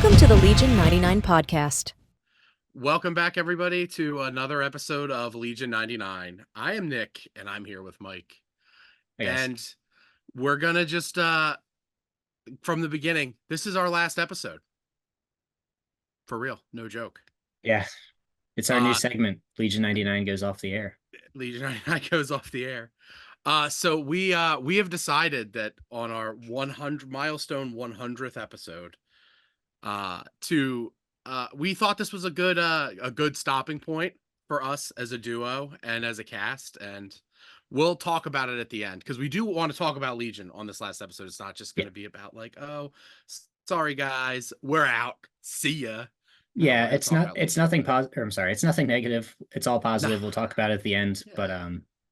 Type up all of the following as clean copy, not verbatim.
Welcome to the Legion 99 podcast. Welcome back, everybody, to another episode of Legion 99. I am Nick, and I'm here with Mike. Yes. And we're going to just, from the beginning, this is our last episode. For real, no joke. Yeah. It's our new segment. Legion 99 goes off the air. Legion 99 goes off the air. So we have decided that on our 100 milestone 100th episode, we thought this was a good stopping point for us as a duo and as a cast, and we'll talk about it at the end because we do want to talk about Legion on this last episode. It's not just going to be about like, oh, sorry guys, we're out, see ya. Yeah, it's nothing positive. I'm sorry, it's nothing negative. It's all positive. We'll talk about it at the end, but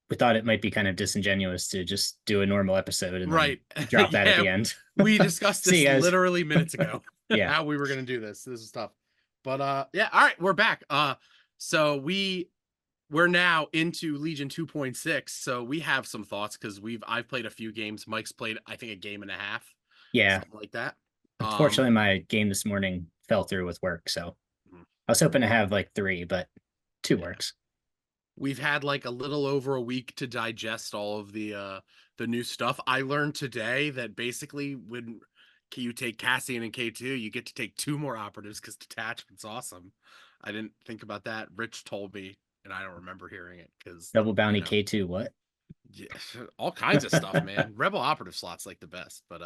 we thought it might be kind of disingenuous to just do a normal episode and then drop that at the end. We discussed this literally minutes ago. Yeah, how we were gonna do this. This is tough, but yeah. All right, we're back. So we're now into Legion 2.6. So we have some thoughts because I've played a few games. Mike's played, I think, a game and a half. Yeah, something like that. Unfortunately, my game this morning fell through with work, so I was hoping to have like 3, but 2 works. We've had like a little over a week to digest all of the new stuff. I learned today that basically when you take Cassian and K2, you get to take 2 more operatives because detachment's awesome. I didn't think about that. Rich told me, and I don't remember hearing it because double bounty K2. What? Yeah, all kinds of stuff, man. Rebel operative slots like the best, but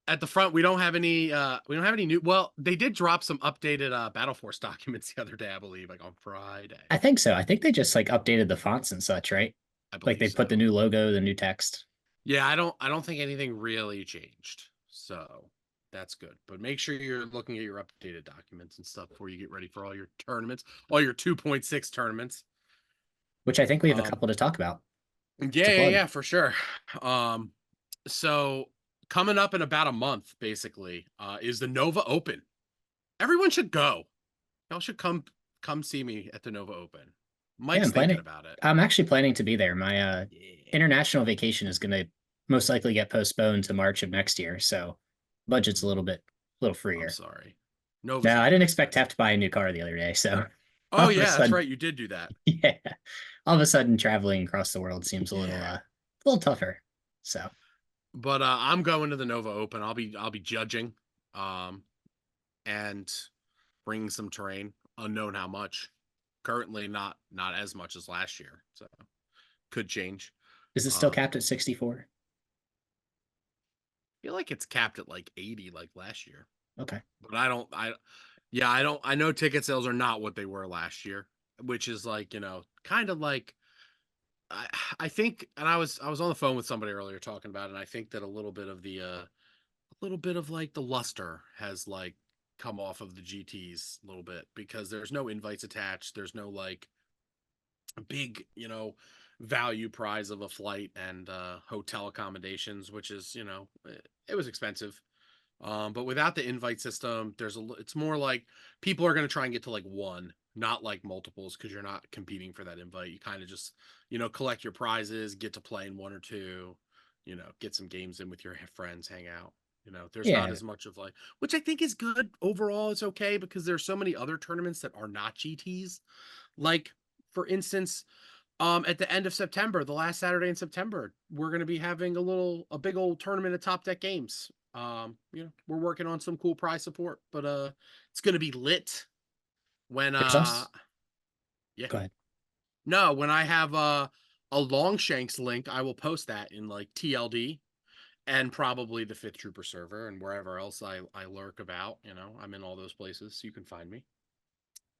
at the front we don't have any new. Well, they did drop some updated Battle Force documents the other day, I believe, like on Friday. I think so. I think they just like updated the fonts and such, right? Like they put the new logo, the new text. Yeah, I don't think anything really changed, so that's good. But make sure you're looking at your updated documents and stuff before you get ready for all your tournaments, all your 2.6 tournaments. Which I think we have a couple to talk about. Yeah, for sure. So coming up in about a month, basically, is the Nova Open. Everyone should go. Y'all should come see me at the Nova Open. Mike's thinking about it. I'm actually planning to be there. My international vacation is going to most likely get postponed to March of next year, so budget's a little freer. I'm sorry. No, I didn't expect to have to buy a new car the other day, so. Oh yeah, that's right. You did do that. Yeah. All of a sudden, traveling across the world seems a little tougher. So. But I'm going to the Nova Open. I'll be judging, and bringing some terrain. Unknown how much. Currently, not as much as last year, so could change. Is it still capped at 64? I feel like it's capped at like 80, like last year. Okay, but I know ticket sales are not what they were last year, which is like, kind of like. I think, and I was on the phone with somebody earlier talking about it, and I think that a little bit of like the luster has like come off of the GTs a little bit because there's no invites attached. There's no like big, value prize of a flight and hotel accommodations, which is, it was expensive. But without the invite system, it's more like people are going to try and get to like 1, not like multiples, because you're not competing for that invite. You kind of just, collect your prizes, get to play in 1 or 2, get some games in with your friends, hang out. There's not as much of like, which I think is good overall. It's okay because there's so many other tournaments that are not GTs. Like, for instance, at the end of September, the last Saturday in September, we're going to be having a big old tournament of Top Deck Games. We're working on some cool prize support, but it's going to be lit when yeah. Go ahead. No, when I have a Longshanks link, I will post that in like TLD and probably the 5th Trooper server and wherever else I lurk about. I'm in all those places, so you can find me.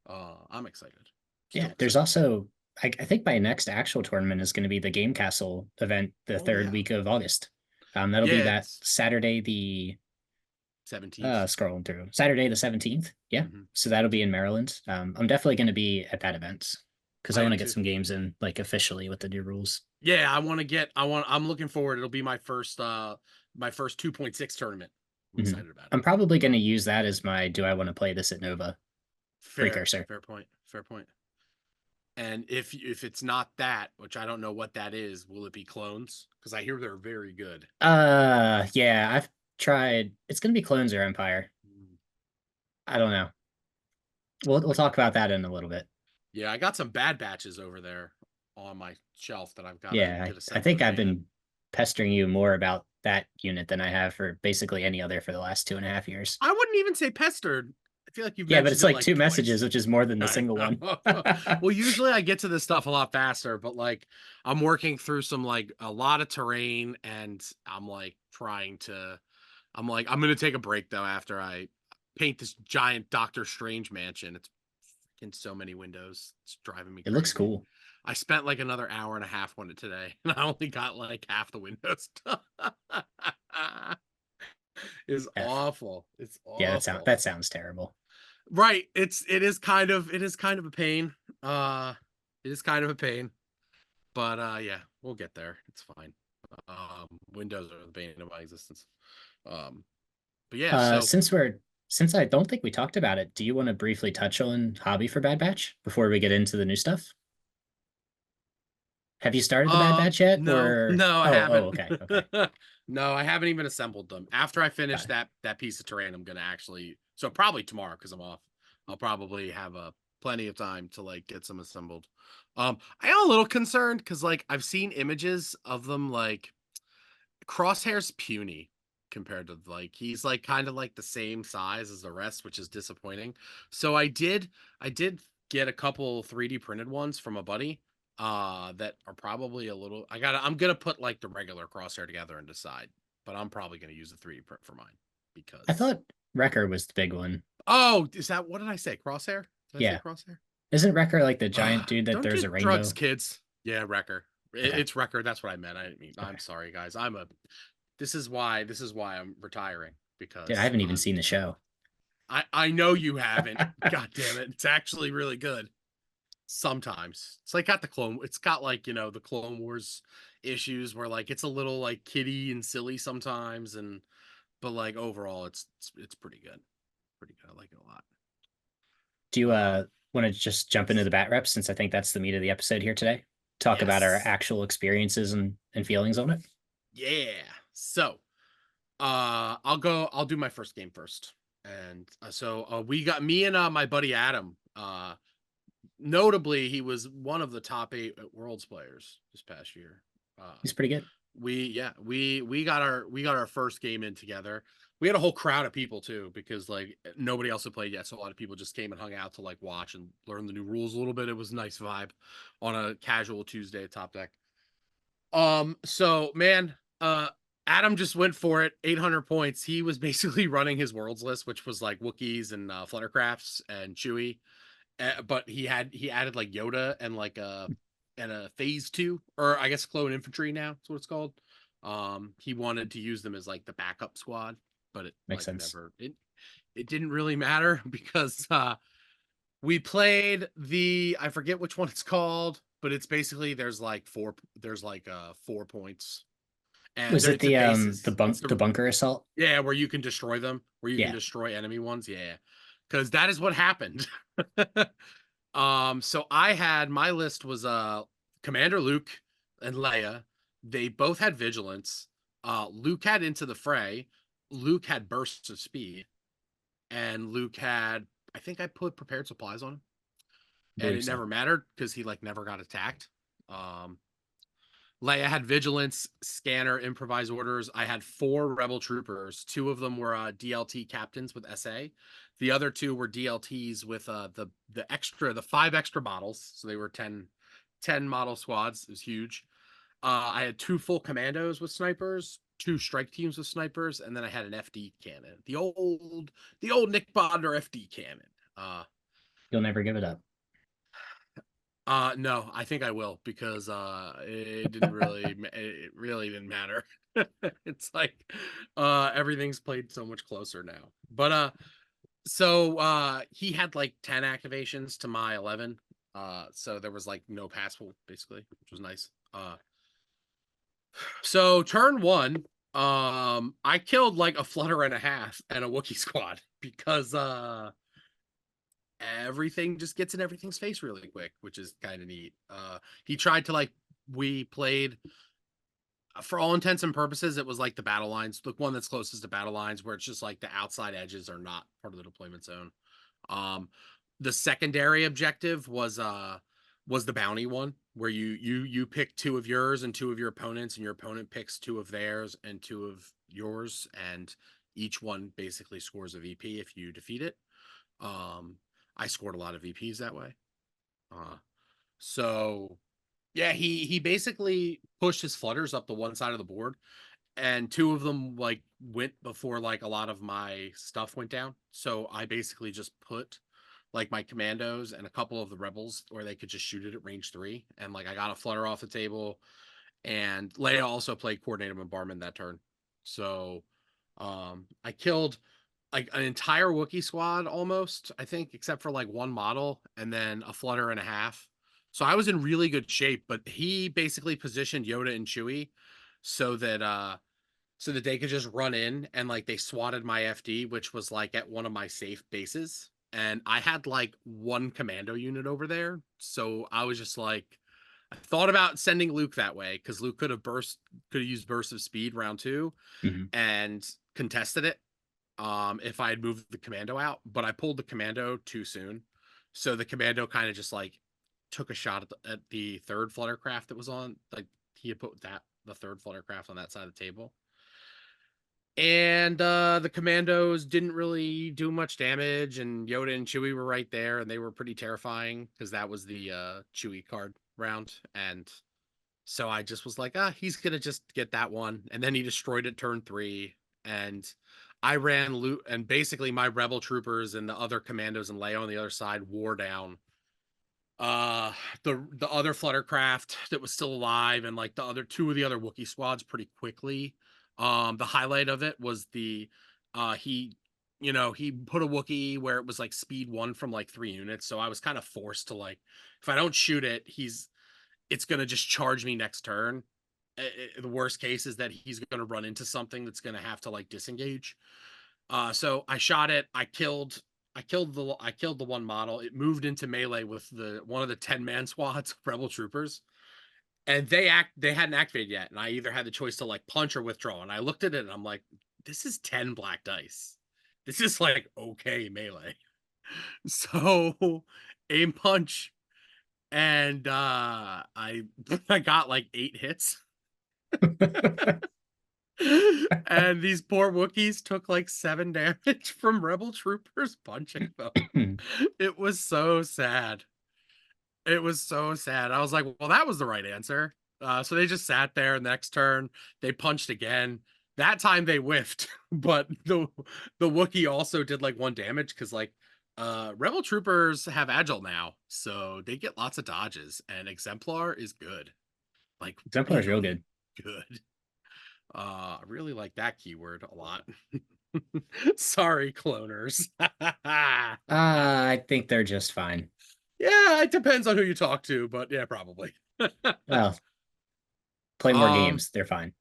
I'm excited. Yeah, there's also I think my next actual tournament is going to be the Game Castle event the third week of August. That'll be that Saturday the 17th. Scrolling through Saturday the 17th. Yeah. Mm-hmm. So that'll be in Maryland. I'm definitely going to be at that event because I want to get some games in like officially with the new rules. Yeah, I'm looking forward. It'll be my first 2.6 tournament. I'm excited about it. I'm probably going to use that as my do I want to play this at Nova precursor. Fair point. And if it's not that, which I don't know what that is, will it be clones? Because I hear they're very good. Yeah, tried. It's gonna be Clones or Empire. I don't know. We'll talk about that in a little bit. Yeah, I got some Bad Batches over there on my shelf that I've got to Yeah, get a I sense think of I've painting. been pestering you more about that unit than I have for basically any other for the last 2.5 years. I wouldn't even say pestered. I feel like you've Yeah, but mentioned it's it like like two twice. messages, which is more than the I single one. know. Well, usually I get to this stuff a lot faster, but like I'm working through some like a lot of terrain and I'm like trying to I'm like I'm gonna take a break though after I paint this giant Doctor Strange mansion. It's in so many windows. It's driving me It looks crazy. cool. I spent like another hour and a half on it today, and I only got like half the windows done. It's F. awful. It's Yeah, awful. that sounds terrible. Right. It is kind of a pain. It is kind of a pain. But yeah, we'll get there. It's fine. Windows are the bane of my existence. Um, but yeah, so Since I don't think we talked about it, do you want to briefly touch on hobby for Bad Batch before we get into the new stuff? Have you started the Bad Batch yet? no, Or no, I oh, haven't. okay, okay, No, I haven't even assembled them. After I finish got it. that piece of terrain, I'm gonna actually so probably tomorrow because I'm off. I'll probably have plenty of time to like get some assembled. I am a little concerned because like I've seen images of them like Crosshair's puny compared to like he's like kind of like the same size as the rest, which is disappointing. So I did get a couple 3D printed ones from a buddy that are probably a little I'm gonna put like the regular Crosshair together and decide, but I'm probably gonna use the 3D print for mine I because thought Wrecker was the big one. oh, is that what did I say? Crosshair? Did I say Yeah. Crosshair? Isn't Wrecker like the giant dude that Don't there's do a drugs, rainbow? kids. Yeah, Wrecker. Okay. It's Wrecker. That's what I meant. I mean, I'm Okay. sorry, guys. This is why I'm retiring Dude, I because haven't even seen the show. I know you haven't. God damn it. It's actually really good. Sometimes. It's got like, you know, the Clone Wars issues where like it's a little like kiddie and silly sometimes but like overall it's pretty good. Pretty good. I like it a lot. Do you Um want to just jump into the bat reps since I think that's the meat of the episode here today? Talk about our yes. actual experiences and feelings on it. Yeah. So, I'll do my first game first. And we got me and my buddy Adam. Notably, he was one of the top 8 at Worlds players this past year. He's pretty good. We got our first game in together. We had a whole crowd of people too because like nobody else had played yet, so a lot of people just came and hung out to like watch and learn the new rules a little bit. It was a nice vibe on a casual Tuesday at Top Deck. So man, Adam just went for it, 800 points. He was basically running his worlds list, which was like Wookiees and Fluttercrafts and Chewie. But he added like Yoda and like a phase 2, or I guess clone infantry now. That's what it's called. He wanted to use them as like the backup squad, but it Makes like sense. it didn't really matter because we played I forget which one it's called, but it's basically there's like 4 points. And Was it it's a basis. the bunker assault? Yeah, where you can destroy them, where you can Yeah, destroy enemy ones. Yeah. Because that is what happened. So I had my list was Commander Luke and Leia. They both had vigilance. Luke had into the fray. Luke had bursts of speed. And Luke had I think I put prepared supplies on him. I And believe it so. never mattered because he like never got attacked. Um Leia had vigilance, scanner, improvise orders. I had 4 rebel troopers. 2 of them were DLT captains with SA. The other 2 were DLTs with the 5 extra models. So they were 10 model squads. It was huge. I had 2 full commandos with snipers, 2 strike teams with snipers, and then I had an FD cannon. The old Nick Bonder FD cannon. You'll never give it up. No, I think I will because it really didn't matter. It's like everything's played so much closer now. But he had like 10 activations to my 11. So there was like no passable basically, which was nice. So turn 1, I killed like a flutter and a half and a Wookiee squad because everything just gets in everything's face really quick, which is kind of neat. He tried to like we played for all intents and purposes, it was like the battle lines, the one that's closest to battle lines, where it's just like the outside edges are not part of the deployment zone. The secondary objective was the bounty one, where you pick 2 of yours and 2 of your opponents, and your opponent picks 2 of theirs and 2 of yours, and each one basically scores a VP if you defeat it. I scored a lot of VPs that way. So yeah, he basically pushed his flutters up the one side of the board, and 2 of them like went before like a lot of my stuff went down. So I basically just put like my commandos and a couple of the rebels where they could just shoot it at range 3, and like I got a flutter off the table, and Leia also played coordinated bombardment that turn. So I killed like an entire Wookiee squad almost, I think, except for like 1 model and then a flutter and a half. So I was in really good shape, but he basically positioned Yoda and Chewie so that they could just run in, and like they swatted my FD, which was like at one of my safe bases. And I had like 1 commando unit over there. So I was just like, I thought about sending Luke that way, because Luke could have used burst of speed round 2 and contested it if I had moved the commando out, but I pulled the commando too soon. So the commando kind of just like took a shot at the 3rd fluttercraft that was on, like he had put the 3rd fluttercraft on that side of the table. And the commandos didn't really do much damage, and Yoda and Chewie were right there, and they were pretty terrifying because that was the Chewie card round. And so I just was like, he's gonna just get that one. And then he destroyed it turn 3, and I ran loot, and basically my rebel troopers and the other commandos and Leia on the other side wore down the other fluttercraft that was still alive, and like the other 2 of the other Wookiee squads pretty quickly. The highlight of it was he put a Wookiee where it was like speed 1 from like 3 units, so I was kind of forced to, like, if I don't shoot it, it's gonna just charge me next turn. The worst case is that he's gonna run into something that's gonna have to like disengage. So I shot it. I killed the 1 model. It moved into melee with one of the 10-man squads of rebel troopers, and they hadn't activated yet. And I either had the choice to like punch or withdraw. And I looked at it and I'm like, this is 10 black dice. This is like okay melee. So aim punch, and I got like 8 hits. And these poor Wookiees took like 7 damage from rebel troopers punching them. It was so sad. It was so sad. I was like, well, that was the right answer. So they just sat there. Next turn, they punched again. That time they whiffed, but the Wookiee also did like 1 damage, because like rebel troopers have agile now, so they get lots of dodges, and exemplar is good. Like Exemplar is real good. Good. I really like that keyword a lot. Sorry, cloners. I think they're just fine. Yeah, it depends on who you talk to, but yeah, probably. Well, play more games. They're fine.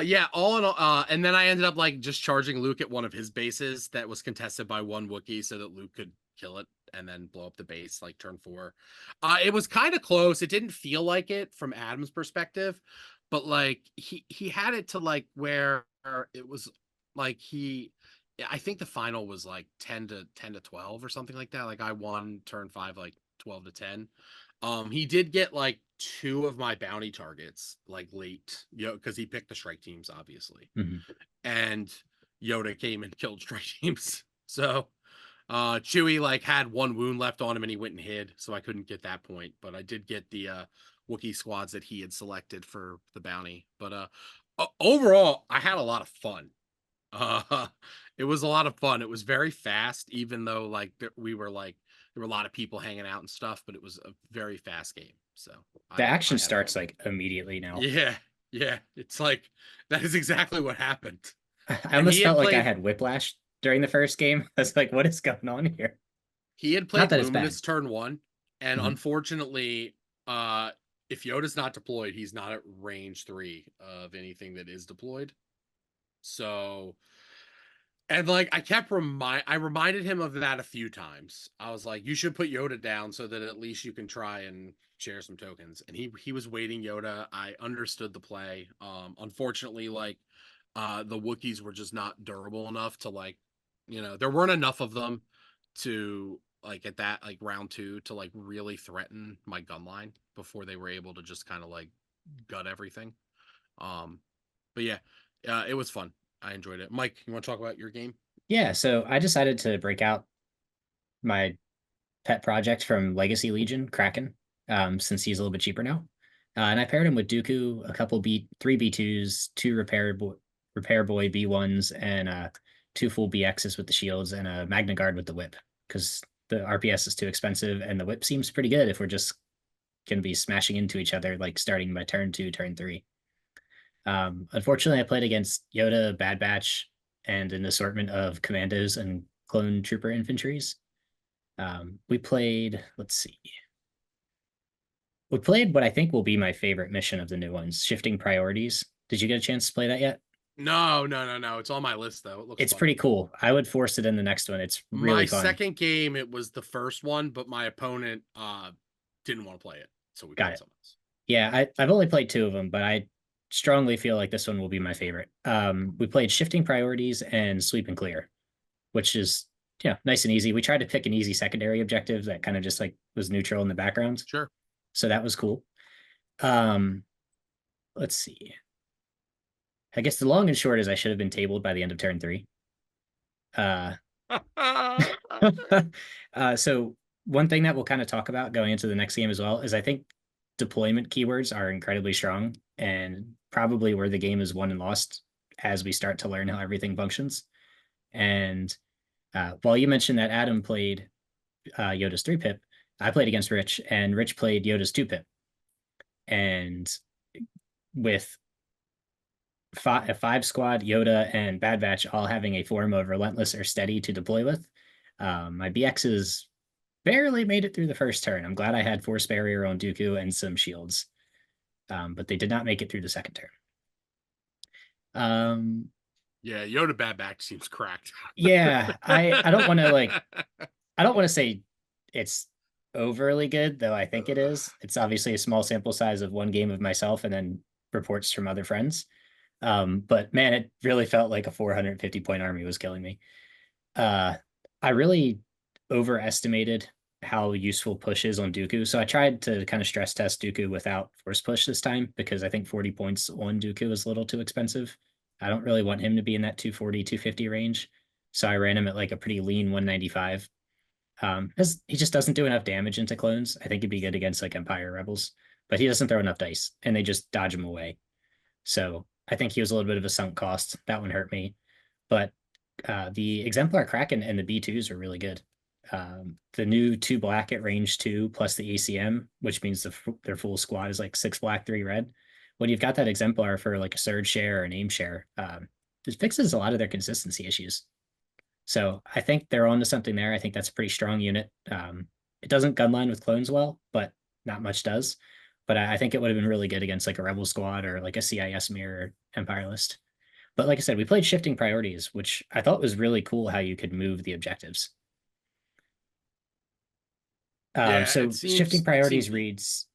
Yeah, all in all, and then I ended up like just charging Luke at one of his bases that was contested by 1 Wookiee, so that Luke could kill it and then blow up the base like turn 4. It was kind of close. It didn't feel like it from Adam's perspective, but like he had it to like where it was like I think the final was like 10 to 12 or something like that. Like I won turn 5 like 12 to 10. He did get like 2 of my bounty targets like late, because he picked the strike teams, obviously. And Yoda came and killed strike teams. So Chewie like had 1 wound left on him, and he went and hid, so I couldn't get that point. But I did get the Wookiee squads that he had selected for the bounty. But overall, I had a lot of fun. It was a lot of fun. It was very fast, even though like there were a lot of people hanging out and stuff, but it was a very fast game. So the action starts like immediately now. Yeah. It's like that is exactly what happened. I almost felt like I had whiplash during the first game. I was like, what is going on here? He had played Luminous turn 1, and unfortunately, if Yoda's not deployed, he's not at range 3 of anything that is deployed. So And like I reminded him of that a few times. I was like, you should put Yoda down so that at least you can try and share some tokens. And he was waiting Yoda. I understood the play. Unfortunately, like the Wookiees were just not durable enough to like, there weren't enough of them to like at that like round 2 to like really threaten my gun line before they were able to just kind of like gut everything. But yeah, it was fun. I enjoyed it. Mike, you want to talk about your game? Yeah, so I decided to break out my pet project from Legacy Legion, Kraken, since he's a little bit cheaper now. And I paired him with Dooku, a couple three B2s, two repair boy B1s, and 2 full BXs with the shields, and a Magna Guard with the whip, because the RPS is too expensive, and the whip seems pretty good if we're just going to be smashing into each other, like starting by turn 2, turn 3. Unfortunately, I played against Yoda, Bad Batch, and an assortment of commandos and clone trooper infantries. We played, let's see. We played what I think will be my favorite mission of the new ones, Shifting Priorities. Did you get a chance to play that yet? No. It's on my list though. It looks It's fun. pretty cool. I would force it in the next one. It's really My fun. second game, it was the first one, but my opponent didn't want to play it, so we played something else. Yeah, I've only played 2 of them, but I strongly feel like this one will be my favorite. We played Shifting Priorities and Sweep and Clear, which is nice and easy. We tried to pick an easy secondary objective that kind of just like was neutral in the background. Sure. So that was cool. Let's see. I guess the long and short is I should have been tabled by the end of turn 3. So one thing that we'll kind of talk about going into the next game as well is I think deployment keywords are incredibly strong and probably where the game is won and lost as we start to learn how everything functions. And while you mentioned that Adam played Yoda's 3-pip, I played against Rich, and Rich played Yoda's 2-pip. And with a 5 squad, Yoda and Bad Batch all having a form of relentless or steady to deploy with, my BXs barely made it through the first turn. I'm glad I had Force Barrier on Dooku and some shields, but they did not make it through the second turn. Yeah, Yoda Bad Batch seems cracked. Yeah, I don't want to I don't want to say it's overly good, though I think it is. It's obviously a small sample size of one game of myself and then reports from other friends. But man, it really felt like a 450 point army was killing me. I really overestimated how useful push is on Dooku. So I tried to kind of stress test Dooku without force push this time because I think 40 points on Dooku is a little too expensive. I don't really want him to be in that 240, 250 range. So I ran him at like a pretty lean 195. Because he just doesn't do enough damage into clones. I think he'd be good against like Empire Rebels, but he doesn't throw enough dice and they just dodge him away. So I think he was a little bit of a sunk cost. That one hurt me. But the Exemplar Kraken and the B2s are really good. The new 2 black at range 2 plus the ACM, which means their full squad is like 6 black, 3 red. When you've got that Exemplar for like a surge share or an aim share, it fixes a lot of their consistency issues. So I think they're onto something there. I think that's a pretty strong unit. It doesn't gunline with clones well, but not much does. But I think it would have been really good against like a Rebel squad or like a CIS mirror Empire list. But like I said, we played Shifting Priorities, which I thought was really cool how you could move the objectives. So Shifting Priorities reads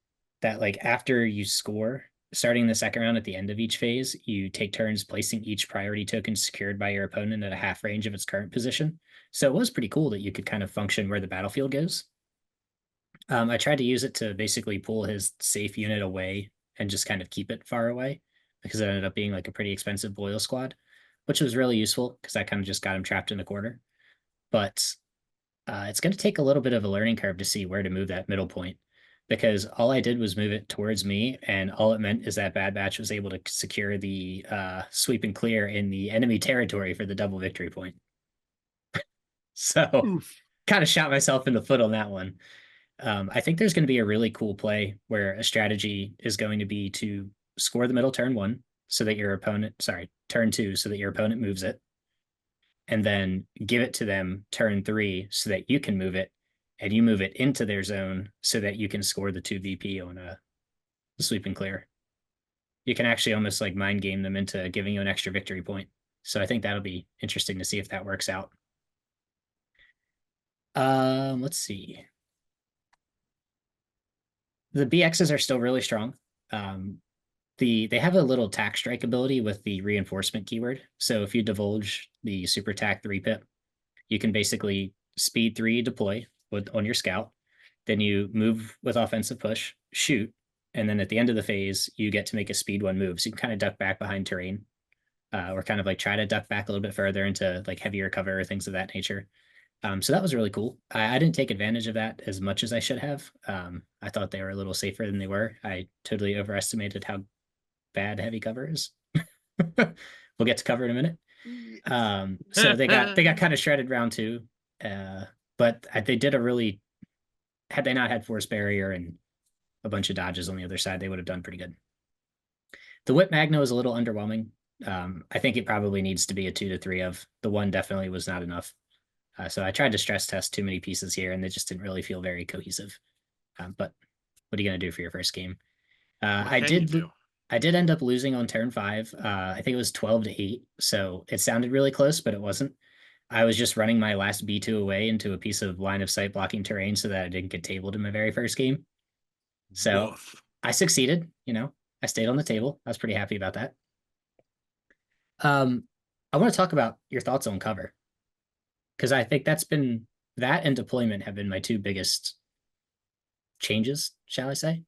that like after you score, starting the second round at the end of each phase, you take turns placing each priority token secured by your opponent at a half range of its current position. So it was pretty cool that you could kind of function where the battlefield goes. I tried to use it to basically pull his safe unit away and just kind of keep it far away because it ended up being like a pretty expensive boil squad, which was really useful because I kind of just got him trapped in a corner. But it's going to take a little bit of a learning curve to see where to move that middle point because all I did was move it towards me, and all it meant is that Bad Batch was able to secure the sweep and clear in the enemy territory for the double victory point. So kind of shot myself in the foot on that one. I think there's going to be a really cool play where a strategy is going to be to score the middle turn 1 so that your opponent, turn 2 so that your opponent moves it, and then give it to them turn 3 so that you can move it, and you move it into their zone so that you can score the 2 VP on a sweep and clear. You can actually almost like mind game them into giving you an extra victory point. So I think that'll be interesting to see if that works out. Let's see. The BXs are still really strong. They have a little tack strike ability with the reinforcement keyword. So if you divulge the super tack 3-pip, you can basically speed 3 deploy on your scout. Then you move with offensive push, shoot, and then at the end of the phase, you get to make a speed 1 move. So you can kind of duck back behind terrain, or kind of like try to duck back a little bit further into like heavier cover or things of that nature. So that was really cool. I didn't take advantage of that as much as I should have. I thought they were a little safer than they were. I totally overestimated how bad heavy cover is. We'll get to cover in a minute. So they got kind of shredded round 2. But they did a really, had they not had force barrier and a bunch of dodges on the other side, they would have done pretty good. The whip magno is a little underwhelming. I think it probably needs to be a 2 to 3 of. The 1 definitely was not enough. So I tried to stress test too many pieces here, and they just didn't really feel very cohesive. But what are you going to do for your first game? I did end up losing on turn 5. I think it was 12-8. So it sounded really close, but it wasn't. I was just running my last B2 away into a piece of line of sight blocking terrain so that I didn't get tabled in my very first game. So I succeeded, I stayed on the table. I was pretty happy about that. I want to talk about your thoughts on cover, because I think that and deployment have been my 2 biggest changes, shall I say?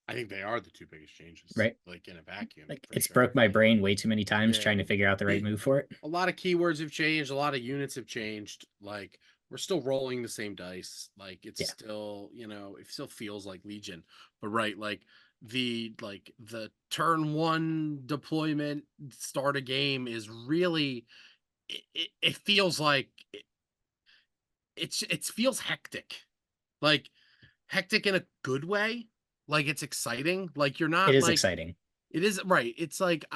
I think they are the 2 biggest changes, right? Like in a vacuum. Like it's broke my brain way too many times trying to figure out the right move for it. A lot of keywords have changed. A lot of units have changed. Like we're still rolling the same dice. Like it's still, it still feels like Legion. But like the turn 1 deployment start a game is really, it feels like it feels hectic. Like hectic in a good way. Like it's exciting. Like you're not. It is exciting. It is, right. It's like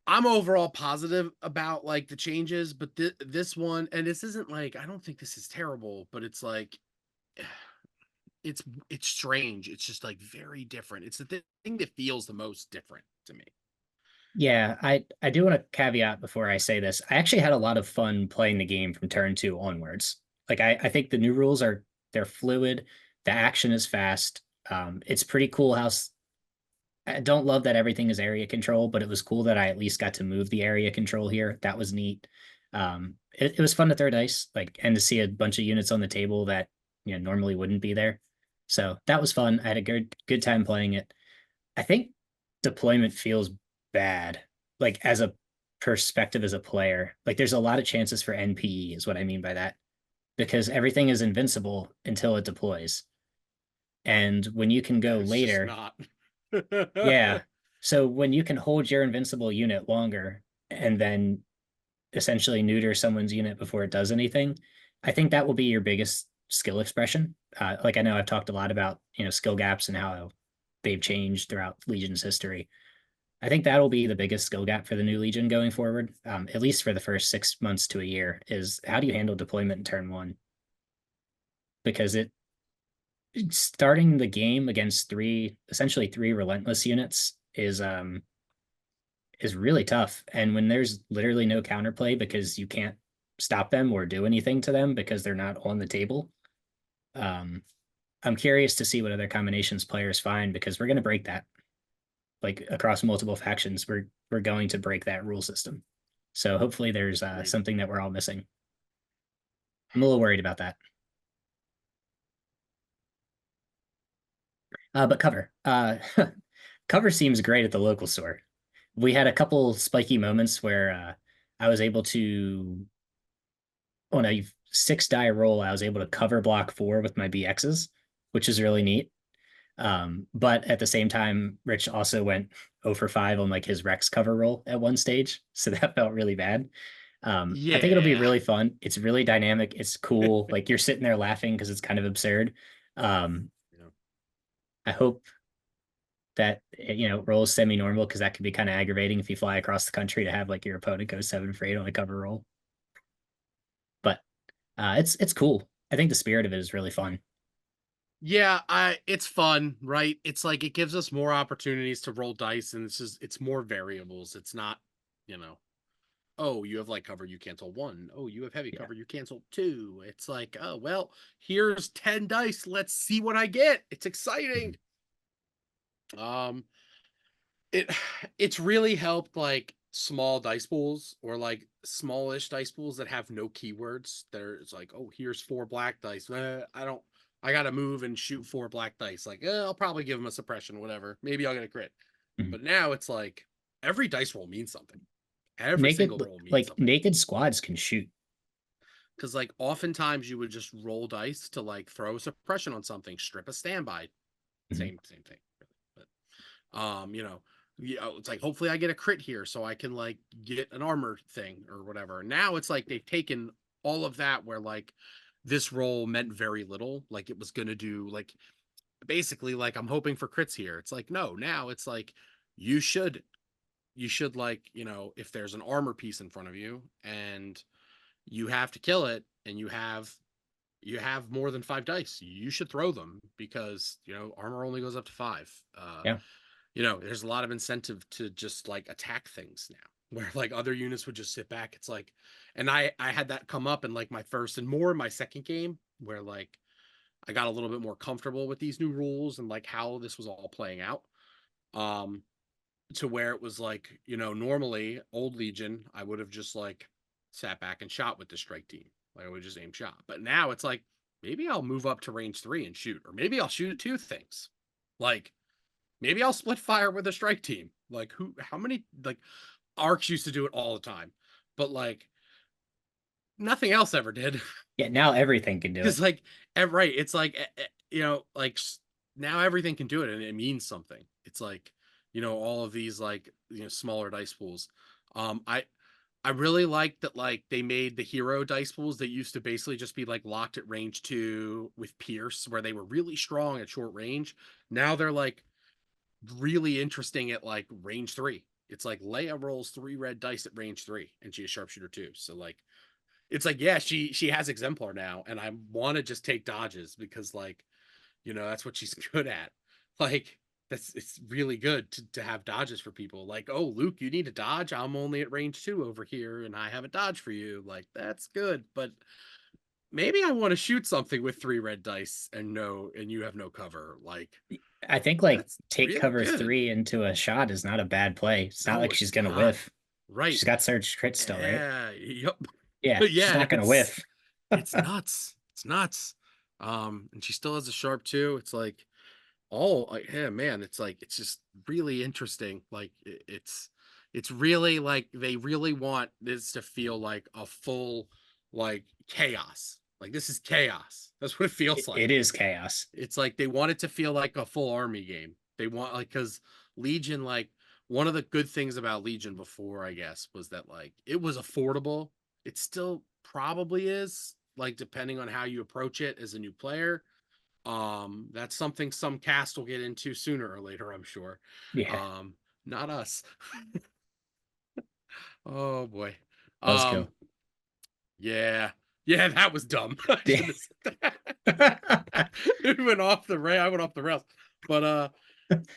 I'm overall positive about like the changes, but this one, and this isn't like, I don't think this is terrible, but it's like it's strange. It's just like very different. It's the thing that feels the most different to me. Yeah, I do want to caveat before I say this. I actually had a lot of fun playing the game from turn 2 onwards. Like I think the new rules they're fluid. The action is fast. It's pretty cool how I don't love that everything is area control, but it was cool that I at least got to move the area control here. That was neat. It was fun to throw dice, and to see a bunch of units on the table that normally wouldn't be there. So that was fun. I had a good time playing it. I think deployment feels bad, like as a perspective as a player. Like there's a lot of chances for NPE is what I mean by that, because everything is invincible until it deploys. And when you can go later, yeah. So when you can hold your invincible unit longer and then essentially neuter someone's unit before it does anything, I think that will be your biggest skill expression. Like I know I've talked a lot about skill gaps and how they've changed throughout Legion's history. I think that'll be the biggest skill gap for the new Legion going forward, at least for the first 6 months to a year, is how do you handle deployment in turn 1? Because starting the game against essentially three relentless units is really tough. And when there's literally no counterplay because you can't stop them or do anything to them because they're not on the table, I'm curious to see what other combinations players find, because we're going to break that. Like across multiple factions, we're going to break that rule system. So hopefully there's something that we're all missing. I'm a little worried about that. But cover. Cover seems great at the local store. We had a couple spiky moments where I was able to, on a 6-die roll, I was able to cover block 4 with my BXs, which is really neat. But at the same time, Rich also went 0 for 5 on like his Rex cover roll at one stage. So that felt really bad. I think it'll be really fun. It's really dynamic. It's cool. Like you're sitting there laughing because it's kind of absurd. I hope that rolls semi-normal, because that could be kind of aggravating if you fly across the country to have like your opponent go 7 for 8 on a cover roll. But it's cool. I think the spirit of it is really fun. Yeah, it's fun, right? It's like it gives us more opportunities to roll dice, and it's more variables. It's not you know, oh, you have light cover, you cancel 1. Oh, you have heavy Yeah. cover, you cancel 2. It's like, oh, well, here's 10 dice. Let's see what I get. It's exciting. Um, it it's really helped like small dice pools or like smallish dice pools that have no keywords. It's like, oh, here's 4 black dice. I gotta move and shoot 4 black dice. Like, I'll probably give them a suppression, whatever. Maybe I'll get a crit. Mhm. But now it's like every dice roll means something. Every Naked, single roll means like something. naked squads can shoot. Because like oftentimes you would just roll dice to like throw a suppression on something, strip a standby. Mhm. Same thing. But it's like hopefully I get a crit here so I can like get an armor thing or whatever. Now it's like they've taken all of that where like this roll meant very little. Like it was gonna do like basically like I'm hoping for crits here. It's like no, now it's like you should like, if there's an armor piece in front of you and you have to kill it and you have more than 5 dice, you should throw them because armor only goes up to 5. Yeah. There's a lot of incentive to just like attack things now where like other units would just sit back. It's like, and I had that come up in like my first and more in my second game where like I got a little bit more comfortable with these new rules and like how this was all playing out. um to where it was like, normally old Legion, I would have just like sat back and shot with the strike team. Like I would just aim shot. But now it's like, maybe I'll move up to range 3 and shoot, or maybe I'll shoot at 2 things. Like maybe I'll split fire with a strike team. Like how many, like arcs used to do it all the time, but like nothing else ever did. Yeah. Now everything can do Because it. like, right, it's like, like now everything can do it and it means something. It's like, all of these like, smaller dice pools. I really like that like they made the hero dice pools that used to basically just be like locked at range 2 with Pierce, where they were really strong at short range. Now they're like really interesting at like range 3. It's like Leia rolls 3 red dice at range 3 and she's a sharpshooter too. So like it's like, yeah, she has exemplar now, and I want to just take dodges because like, that's what she's good at. Like it's really good to have dodges for people. Like, oh, Luke, you need a dodge. I'm only at range 2 over here, and I have a dodge for you. Like that's good, but maybe I want to shoot something with 3 red dice and you have no cover. Like I think like that's take really cover good. 3 into a shot is not a bad play. It's not No, like she's it's gonna not. whiff. Right. She's got surge crit still, right? Yeah. Yep. Yeah, But she's yeah, not gonna whiff. it's nuts. It's nuts. And she still has a sharp 2. It's like all like, yeah, man, it's like it's just really interesting. Like it's really like they really want this to feel like a full like chaos. Like this is chaos. That's what it feels like. It is chaos. It's like they want it to feel like a full army game. They want like, because Legion, like one of the good things about Legion before, I guess, was that like it was affordable. It still probably is, like depending on how you approach it as a new player. That's something some cast will get into sooner or later, I'm sure. Yeah, Um, not us. Oh boy. let's go. Um, yeah. Yeah, that was dumb. I Yeah. shouldn't have said that. It went off the rail. I went off the rails. But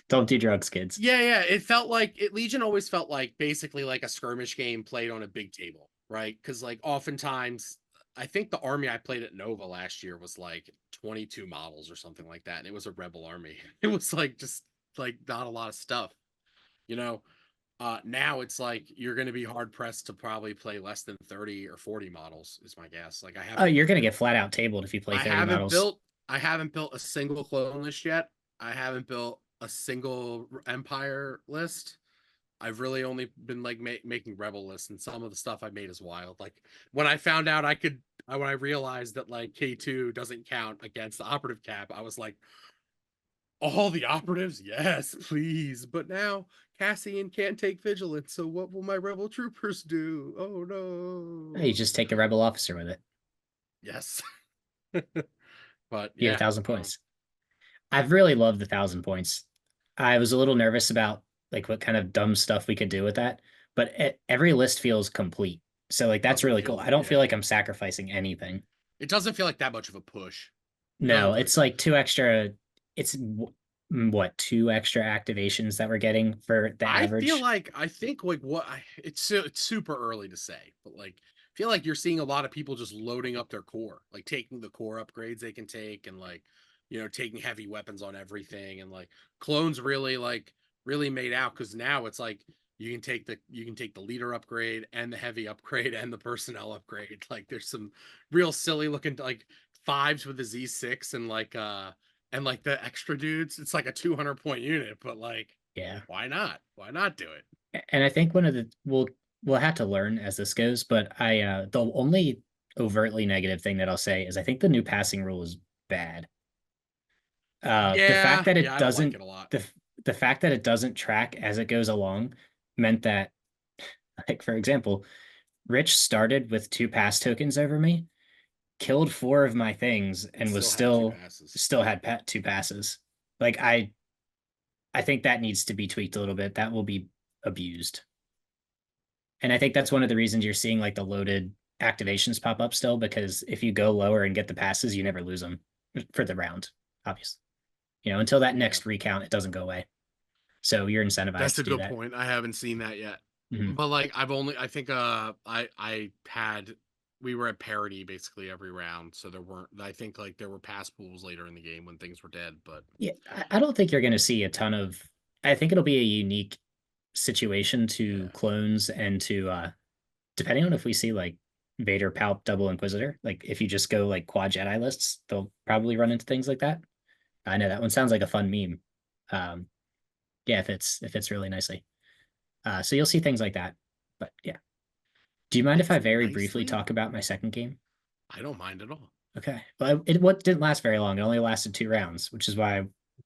Don't do drugs, kids. yeah, it felt like Legion always felt like basically like a skirmish game played on a big table, right? Because like oftentimes, I think the army I played at Nova last year was like 22 models or something like that, and it was a rebel army. It was like just like not a lot of stuff, you know. Now it's like you're going to be hard pressed to probably play less than 30 or 40 models, is my guess. Like Oh, you're gonna get flat out tabled if you play I 30 haven't models. built I haven't built a single clone list yet. I haven't built a single empire list. I've really only been like making rebel lists, and some of the stuff I made is wild. Like when I found out when I realized that like K2 doesn't count against the operative cap, I was like, all the operatives, yes, please. But now Cassian can't take vigilance, so what will my rebel troopers do? Oh no. You just take a rebel officer with it. Yes. But You get yeah. 1,000 points. I've really loved the 1,000 points. I was a little nervous about like what kind of dumb stuff we could do with that, but every list feels complete. So like that's Doesn't really cool. feel, I don't feel yeah. like I'm sacrificing anything. It doesn't feel like that much of a push. It doesn't No, really it's feel like 2 extra. It's what, 2 extra activations that we're getting for the average. I think like it's super early to say, but like I feel like you're seeing a lot of people just loading up their core, like taking the core upgrades they can take, and like taking heavy weapons on everything, and like clones really made out, because now it's like you can take the leader upgrade and the heavy upgrade and the personnel upgrade. Like there's some real silly looking like fives with the Z6 and like the extra dudes. It's like a 200-point unit, but like Yeah. why not? Why not do it? And I think one of the we'll have to learn as this goes, but the only overtly negative thing that I'll say is I think the new passing rule is bad. The fact that Yeah, it I don't like doesn't it a lot. the fact that it doesn't track as it goes along meant that, like, for example, Rich started with 2 pass tokens over me, killed 4 of my things, and was Still had two still passes. still had 2 passes. Like, I think that needs to be tweaked a little bit. That will be abused. And I think that's one of the reasons you're seeing like the loaded activations pop up still, because if you go lower and get the passes, you never lose them for the round, obviously. Until that Yeah. next recount, it doesn't go away. So you're incentivized That's to a do good that. point. I haven't seen that yet. Mhm. But like I think I had we were at parity basically every round, so there weren't I think like there were pass pools later in the game when things were dead, but Yeah, I don't think you're going to see a ton of. I think it'll be a unique situation to yeah. clones and to depending on if we see like Vader, Palp, Double Inquisitor. Like if you just go like quad Jedi lists, they'll probably run into things like that. I know that one sounds like a fun meme. Um, yeah, if it's really nicely. So you'll see things like that. But yeah. Do you mind if It's I very briefly nicely. talk about my second game? I don't mind at all. Okay. Well, it what didn't last very long. It only lasted 2 rounds, which is why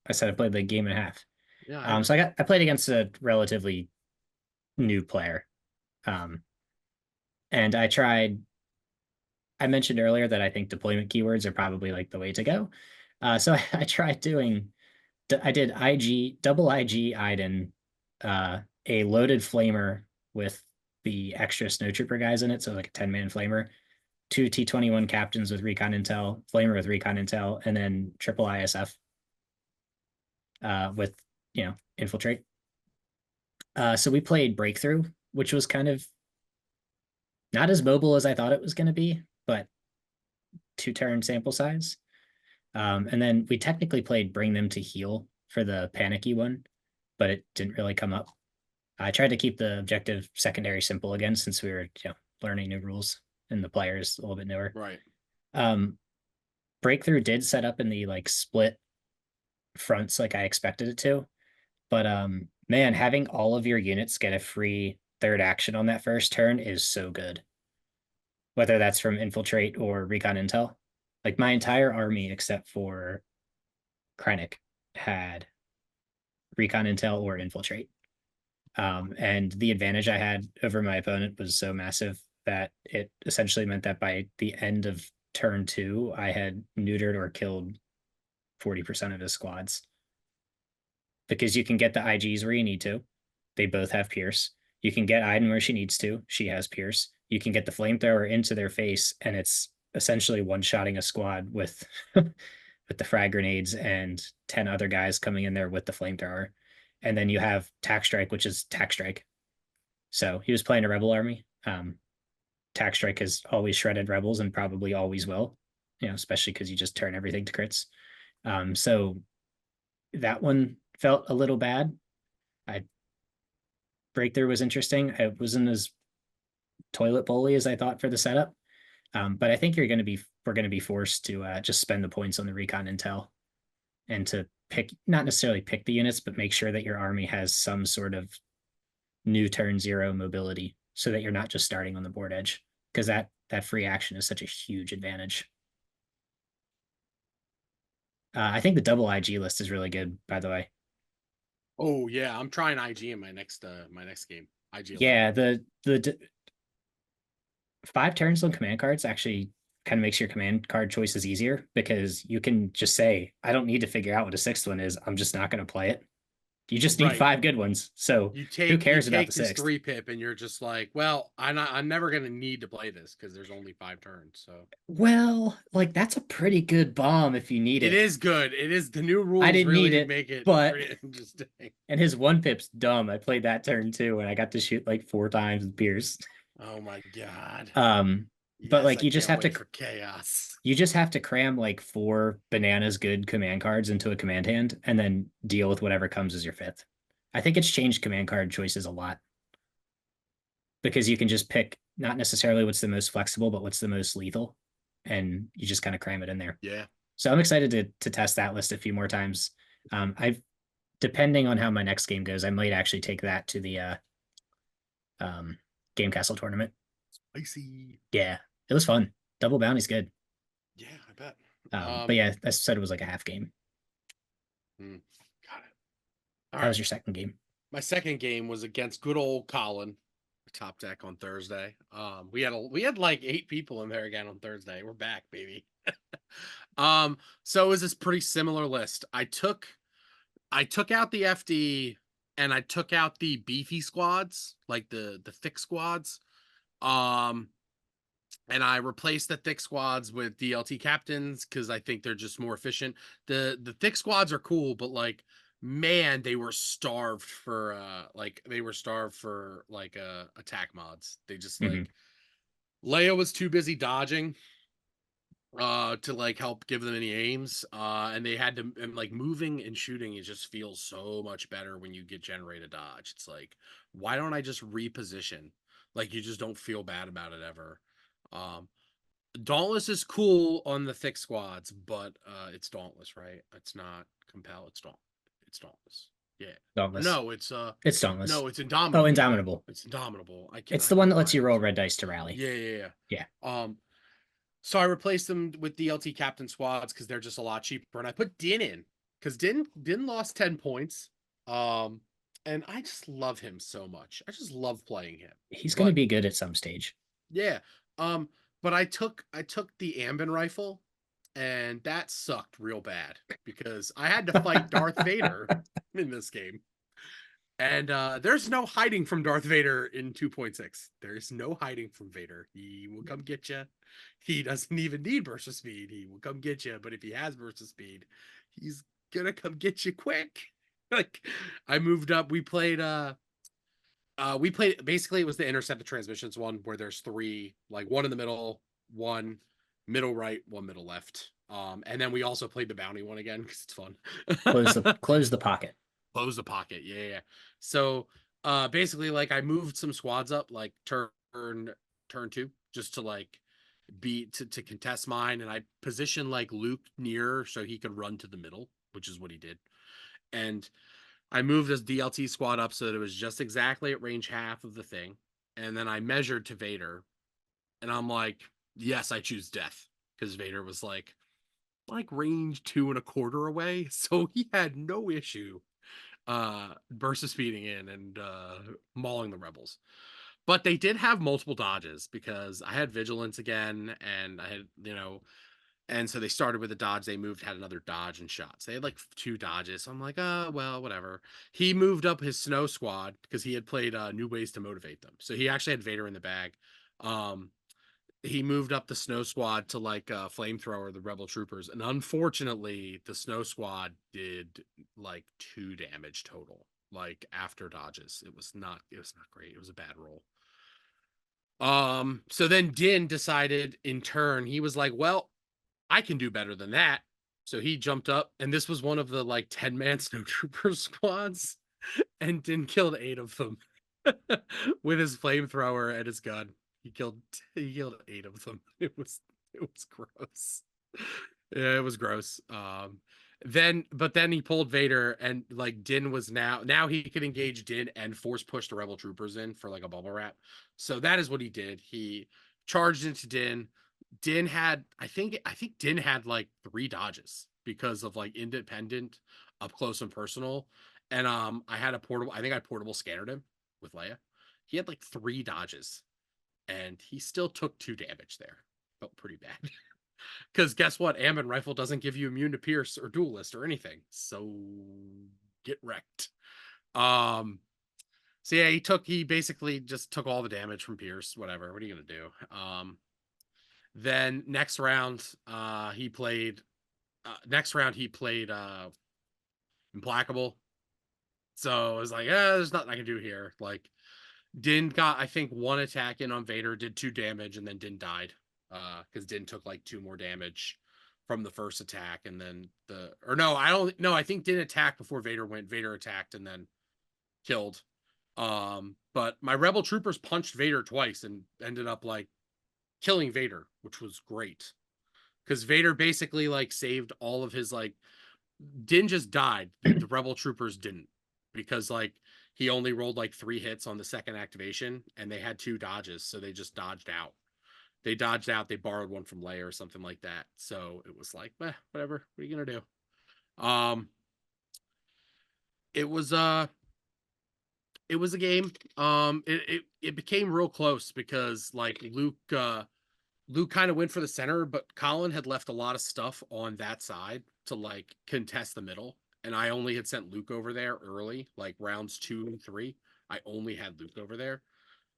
I said I played the game and a half. Yeah, I know. So I played against a relatively new player. Um, and I mentioned earlier that I think deployment keywords are probably like the way to go. So I tried doing I did IG double IG Iden, a loaded flamer with the extra snowtrooper guys in it, so like a 10-man flamer, 2 T21 captains with recon intel, flamer with recon intel, and then triple ISF with infiltrate. So we played breakthrough, which was kind of not as mobile as I thought it was going to be, but 2-turn sample size. And then we technically played bring them to heal for the panicky one, but it didn't really come up. I tried to keep the objective secondary simple again, since we were learning new rules and the players a little bit newer. Right. Breakthrough did set up in the like split fronts like I expected it to, but man, having all of your units get a free third action on that first turn is so good. Whether that's from infiltrate or recon intel, like my entire army except for Krennic had recon intel or infiltrate. And the advantage I had over my opponent was so massive that it essentially meant that by the end of turn 2, I had neutered or killed 40% of his squads. Because you can get the IGs where you need to. They both have Pierce. You can get Iden where she needs to. She has Pierce. You can get the flamethrower into their face, and it's essentially one-shotting a squad with with the frag grenades and 10 other guys coming in there with the flamethrower. And then you have Tack Strike, which is Tack Strike. So he was playing a rebel army. Tack Strike has always shredded rebels and probably always will, especially because you just turn everything to crits. So that one felt a little bad. Breakthrough was interesting. It wasn't as toilet bowly as I thought for the setup. But I think we're going to be forced to just spend the points on the recon intel and to not necessarily pick the units, but make sure that your army has some sort of new turn 0 mobility, so that you're not just starting on the board edge, because that free action is such a huge advantage. I think the double IG list is really good, by the way. Oh yeah, I'm trying IG in my next game. IG 11. Yeah, the 5 turns on command cards actually kind of makes your command card choices easier, because you can just say, I don't need to figure out what a 6th one is. I'm just not going to play it. You just need Right. 5 good ones. So You who take cares about the this 6th? 3-pip and you're just like, well, I'm never gonna need to play this because there's only 5 turns. So Well, like that's a pretty good bomb if you need it it. is good. It is, the new I rules didn't need really it, make it but pretty interesting. and his 1-pip's dumb. I played that turn too, and I got to shoot like 4 times with Pierce. Oh my god. But Yes, like I can't wait for chaos. you just have to cram like 4 bananas good command cards into a command hand and then deal with whatever comes as your 5th. I think it's changed command card choices a lot because you can just pick not necessarily what's the most flexible, but what's the most lethal, and you just kind of cram it in there. Yeah. So I'm excited to test that list a few more times. I've depending on how my next game goes, I might actually take that to the Game Castle tournament. Spicy. Yeah, it was fun. Double bounty's good. Yeah, I bet. But yeah, I said it was like a half game. Got it. How was your second game? My second game was against good old Colin, top deck on Thursday. We had like 8 people in there again on Thursday. We're back, baby. So it was this pretty similar list. I took out the FD and I took out the beefy squads, like the thick squads. And I replaced the thick squads with DLT captains because I think they're just more efficient. The thick squads are cool, but like, man, they were starved for attack mods. They just like, Leia was too busy dodging to like help give them any aims, and they had to, and like moving and shooting, it just feels so much better when you get generated dodge. It's like, why don't I just reposition? Like, you just don't feel bad about it ever. Dauntless is cool on the thick squads, but it's Dauntless, right? It's not Compel, it's Dauntless. Yeah. Dauntless. No, it's Dauntless. No, it's Indomitable. Oh, Indomitable. It's Indomitable. It's the one that lets you roll red dice to rally. Yeah. So I replaced them with DLT captain squads because they're just a lot cheaper, and I put Din in because Din lost 10 points. And I just love him so much. I just love playing him. He's going to be good at some stage. Yeah. But I took the Ambin rifle, and that sucked real bad because I had to fight Darth Vader in this game. And there's no hiding from Darth Vader in 2.6. There's no hiding from Vader. He will come get you. He doesn't even need burst of speed. He will come get you. But if he has burst of speed, he's gonna come get you quick. Like, I moved up. We played basically, it was the intercepted transmissions one where there's 3, like 1 in the middle, 1 middle right, 1 middle left. And then we also played the bounty one again because it's fun. Close the pocket. Close the pocket. Yeah. So basically, like, I moved some squads up like turn 2 just to like to contest mine, and I positioned like Luke near so he could run to the middle, which is what he did. And I moved this DLT squad up so that it was just exactly at range half of the thing. And then I measured to Vader, and I'm like, yes, I choose death because Vader was like range 2 1/4 away, so he had no issue burst of speeding in and mauling the rebels. But they did have multiple dodges because I had vigilance again, and I had, and so they started with a dodge, they moved, had another dodge and shots. They had like 2 dodges. So I'm like, well, whatever. He moved up his snow squad because he had played New Ways to Motivate Them. So he actually had Vader in the bag. He moved up the snow squad to like flamethrower the rebel troopers, and unfortunately the snow squad did like 2 damage total, like after dodges. It was not great. It was a bad roll. So then Din decided in turn, he was like, well, I can do better than that. So he jumped up, and this was one of the like 10-man snowtrooper squads, and Din killed 8 of them with his flamethrower and his gun. He killed 8 of them. It was gross. Yeah, it was gross. Then he pulled Vader, and like Din was now he could engage Din and force push the rebel troopers in for like a bubble wrap. So that is what he did. He charged into Din. Din had, I think Din had like 3 dodges because of like independent, up close and personal. And I had I portable scanned him with Leia. He had like 3 dodges, and he still took 2 damage there. Felt pretty bad. Because guess what? Ambin rifle doesn't give you immune to pierce or duelist or anything. So get wrecked. So yeah, he basically just took all the damage from Pierce. Whatever. What are you gonna do? Then next round, he played. Next round he played Implacable. So I was like, there's nothing I can do here. Like, Din got, I think, one attack in on Vader, did 2 damage, and then Din died. Because Din took like 2 more damage from the first attack, and then I think Din attacked before Vader went. Vader attacked and then killed. But my Rebel troopers punched Vader twice and ended up like killing Vader, which was great. Because Vader basically like saved all of his like Din just died. The Rebel troopers didn't, because like he only rolled like 3 hits on the second activation, and they had 2 dodges, so they just dodged out. They dodged out. They borrowed one from Leia or something like that. So it was like, whatever. What are you gonna do? It was a game. It became real close because like Luke kind of went for the center, but Colin had left a lot of stuff on that side to like contest the middle. And I only had sent Luke over there early, like rounds 2 and 3. I only had Luke over there.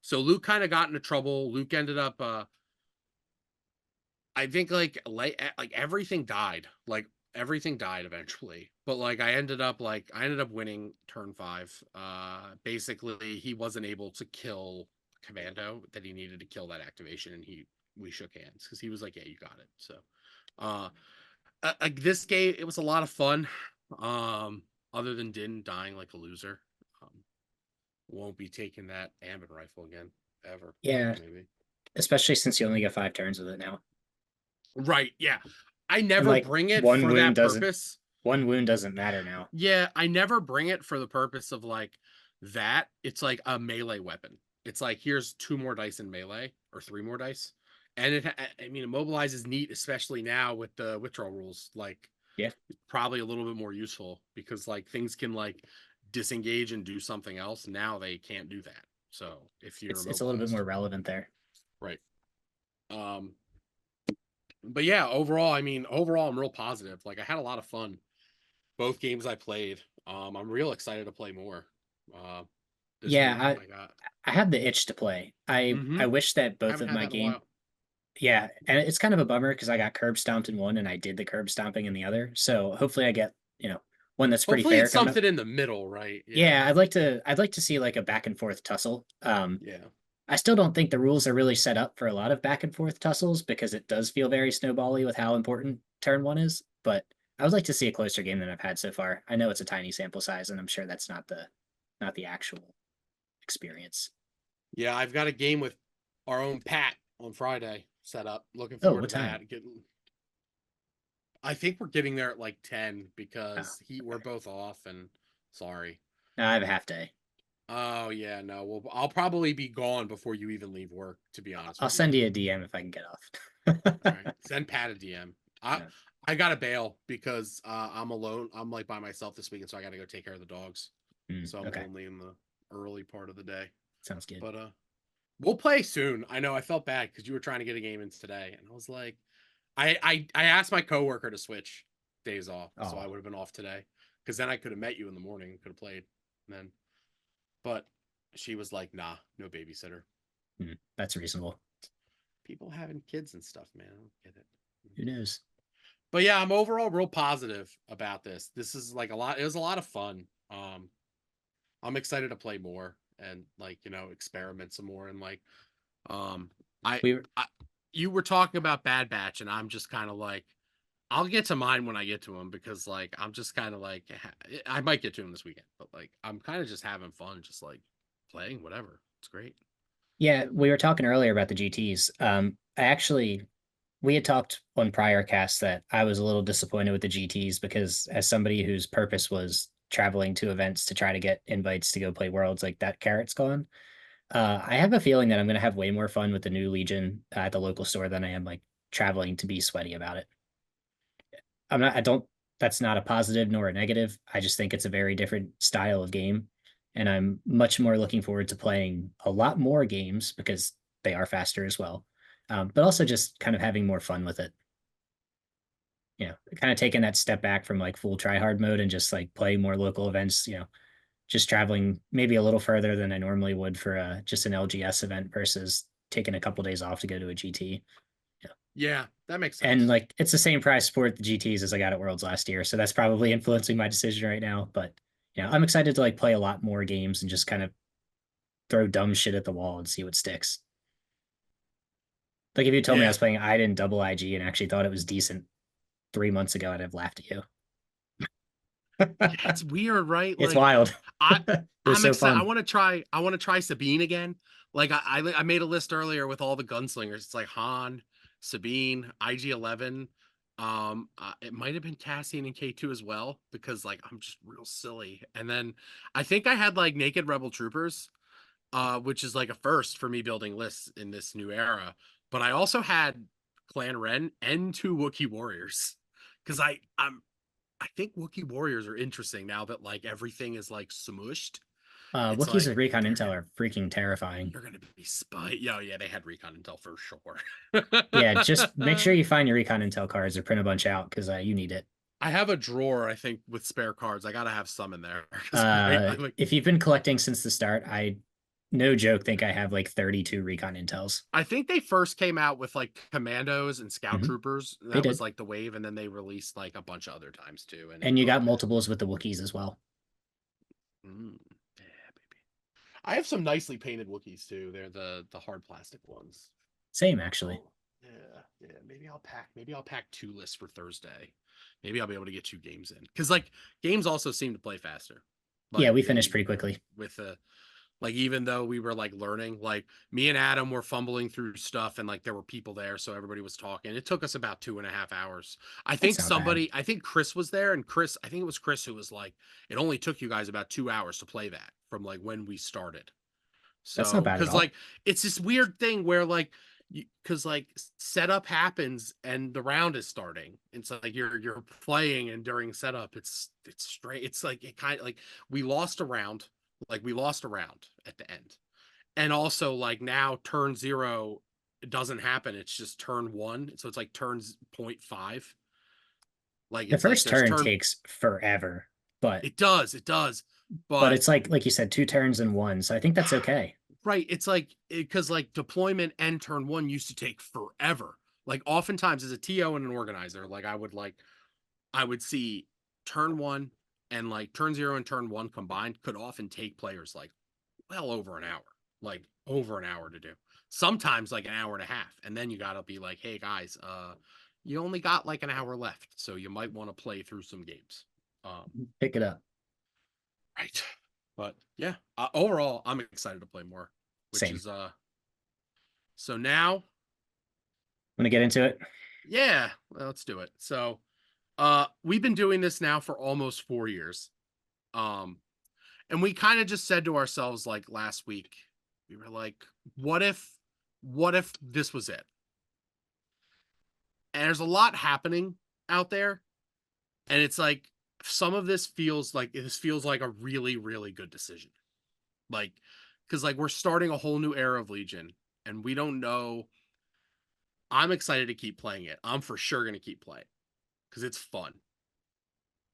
So Luke kind of got into trouble. Luke ended up, I think like everything died. Like everything died eventually. But like I ended up winning turn 5. Basically he wasn't able to kill Commando that he needed to kill that activation, and we shook hands because he was like, yeah, you got it. So this game, it was a lot of fun. Other than Din dying like a loser. Won't be taking that Ambit rifle again ever. Yeah, maybe. Especially since you only get 5 turns with it now. Right, yeah. I never bring it one for wound that purpose. One wound doesn't matter now. Yeah, I never bring it for the purpose of like that. It's like a melee weapon. It's like, here's 2 more dice in melee, or 3 more dice. And it immobilize neat, especially now with the withdrawal rules. Like, yeah, probably a little bit more useful because like things can like disengage and do something else. Now they can't do that. So if you're it's a little bit more relevant there. Right. But yeah, overall I'm real positive. Like I had a lot of fun both games I played. I'm real excited to play more. Yeah, I have the itch to play. I wish that both of my games. Yeah, and it's kind of a bummer because I got curb stomped in one and I did the curb stomping in the other. So hopefully I get, one that's pretty fair. It's something in the middle, right? Yeah, I'd like to see like a back and forth tussle. Yeah. I still don't think the rules are really set up for a lot of back and forth tussles because it does feel very snowbally with how important turn 1 is, but I would like to see a closer game than I've had so far. I know it's a tiny sample size, and I'm sure that's not the actual experience. Yeah, I've got a game with our own Pat on Friday set up. Looking forward to that. I think we're getting there at like 10 because we're both off, and sorry. No, I have a half day. Oh yeah, no. Well, I'll probably be gone before you even leave work, to be honest. I'll send you a DM if I can get off. All right. Send Pat a DM. I gotta bail because I'm alone. I'm like by myself this weekend, so I gotta go take care of the dogs. So I'm only in the early part of the day. Sounds good. But we'll play soon. I know I felt bad because you were trying to get a game in today, and I was like, I asked my coworker to switch days off, so I would have been off today because then I could have met you in the morning, could have played, and then. But she was like, nah, no babysitter. That's reasonable. People having kids and stuff, man. I don't get it. Who knows? But yeah, I'm overall real positive about this. This is like it was a lot of fun. I'm excited to play more and like, experiment some more. And like, you were talking about Bad Batch, and I'm just kind of like, I'll get to mine when I get to them because like, I'm just kind of like, I might get to them this weekend, but like, I'm kind of just having fun, just like playing whatever. It's great. Yeah, we were talking earlier about the GTs. We had talked on prior casts that I was a little disappointed with the GTs because as somebody whose purpose was traveling to events to try to get invites to go play Worlds, like that carrot's gone. I have a feeling that I'm going to have way more fun with the new Legion at the local store than I am like traveling to be sweaty about it. That's not a positive nor a negative. I just think it's a very different style of game. And I'm much more looking forward to playing a lot more games because they are faster as well. But also just kind of having more fun with it. kind of taking that step back from like full try hard mode and just like play more local events, just traveling maybe a little further than I normally would for just an LGS event versus taking a couple days off to go to a GT. Yeah, that makes sense. And like it's the same price sport at the GTs as I got at Worlds last year, so that's probably influencing my decision right now. But I'm excited to like play a lot more games and just kind of throw dumb shit at the wall and see what sticks. Like if you told me I Yeah. was playing IDA and double IG and actually thought it was decent 3 months ago, I'd have laughed at you. Yeah, it's weird, right? It's Like wild. I It was I'm so excited. fun. I want to try Sabine again. Like I made a list earlier with all the gunslingers. It's like Han, Sabine, IG-11. It might have been Cassian and K2 as well because like I'm just real silly. And then I think I had like Naked Rebel Troopers, which is like a first for me building lists in this new era. But I also had Clan Ren and 2 Wookiee warriors because I think Wookiee warriors are interesting now that like everything is like smushed. It's Wookiees like with recon intel are freaking terrifying. they're gonna be spy. Yo, yeah, they had recon intel for sure. Yeah, just make sure you find your recon intel cards or print a bunch out because you need it. I have a drawer, I think, with spare cards. I gotta have some in there because I like. If you've been collecting since the start, I no joke think I have like 32 recon intels. I think they first came out with like commandos and scout Mhm. troopers. They That was did. like the wave, and then they released like a bunch of other times too. And you got multiples with the Wookiees as well. Yeah, baby. I have some nicely painted Wookiees too. They're the hard plastic ones. Same actually. Oh, yeah. Maybe I'll pack 2 lists for Thursday. Maybe I'll be able to get 2 games in. Because like games also seem to play faster. Yeah, Like we finished pretty quickly. with like even though we were like learning, like me and Adam were fumbling through stuff and like there were people there, so everybody was talking. It took us about 2.5 hours. That's not bad. I think Chris was there, and I think it was Chris who was like, it only took you guys about 2 hours to play that from like when we started. That's not So, bad at because all. like it's this weird thing where like, because like setup happens and the round is starting. It's like you're playing and during setup, it's straight. It's like it kind of like we lost a round, at the end, and also like now turn 0 it doesn't happen. It's just turn 1, so it's like turns 0.5. Like The it's like first there's turn turn. takes forever, but It does, but it's like you said, 2 turns in one. So I think that's okay. right. It's like because like deployment and turn 1 used to take forever. Like oftentimes as a TO and an organizer, like I would see turn 1 and like turn 0 and turn 1 combined could often take players like well over an hour, like over an hour to do. Sometimes like an hour and a half. And then you gotta be like, hey guys, you only got like an hour left, so you might want to play through some games. Pick it up. Right. But yeah, overall, I'm excited to play more, which Same. is so now, Want to get into it? yeah, well, let's do it. So, we've been doing this now for almost 4 years. Um, and we kind of just said to ourselves like last week, we were like, what if this was it? And there's a lot happening out there, and it's like some of this feels like a really, really good decision. Like, because like we're starting a whole new era of Legion, and we don't know. I'm excited to keep playing it. I'm for sure gonna keep playing because it's fun.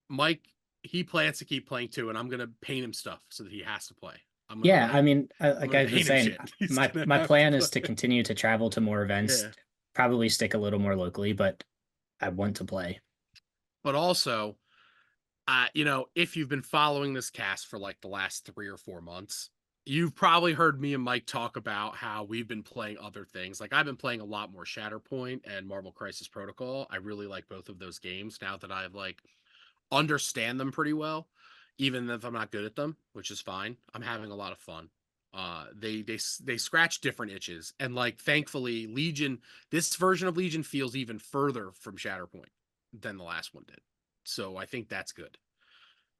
Mike, he plans to keep playing too, and I'm gonna paint him stuff so that he has to play. Yeah, I mean, I'm like gonna I've been paint him saying, shit. He's my gonna my have plan to is to play. continue to travel to more events, Yeah. probably stick a little more locally, but I want to play. But also, if you've been following this cast for like the last 3 or 4 months, you've probably heard me and Mike talk about how we've been playing other things. Like I've been playing a lot more Shatterpoint and Marvel Crisis Protocol. I really like both of those games now that I've like understand them pretty well, even if I'm not good at them, which is fine. I'm having a lot of fun. They scratch different itches, and like thankfully, Legion, this version of Legion feels even further from Shatterpoint than the last one did. So I think that's good.